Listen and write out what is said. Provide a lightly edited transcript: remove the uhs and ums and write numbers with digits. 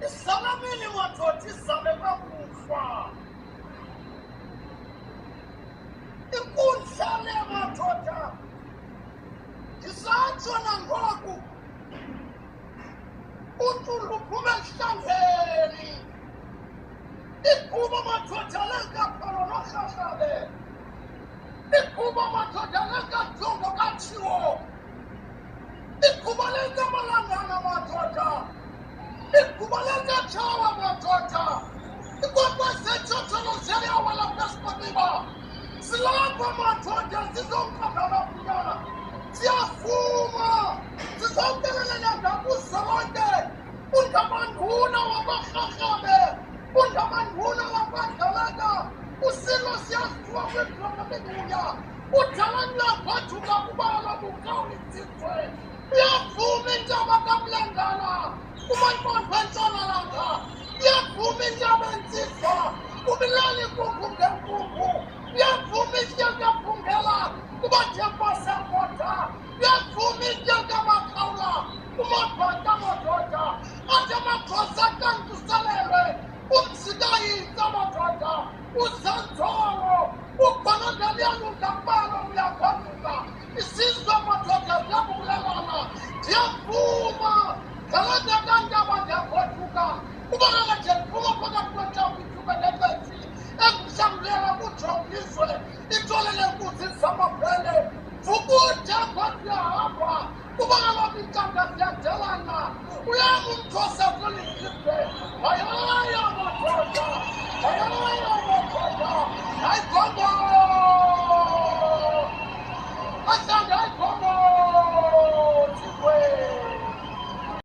Isalamini madoda izame kakufa. Inkundla le madoda isatsho nangoku uNtulu uphume esihlangeni. Ikhuba madoda lenkaphalo nohlahlabe. Ikhuba madoda lenkajongo katshiwo. Ikhuba lenkamalangana madoda. Ikhuba lenkatshawa madoda. Ikhonkwe setshotsholo ziyawela phesikwemiba. Silapha madoda zizomqandala kunyana. Siyafuma. Sizombelelela ngakuzonke. Ungamanduna wabahlahlabe. Ungamanduna wabadaleka. Usilo siyasiwa kwemhlaba bebuya. Udalana phathuka kubala bukawitsitswe. Uyavuma intaba kaMlengana. Kumanqondo entshonalanga. Uyavuma intaba entsizwa. Kumilali kungu ngenkungu. Uyavuma isiyakaphungela. Kubathemba sekota. Uyavuma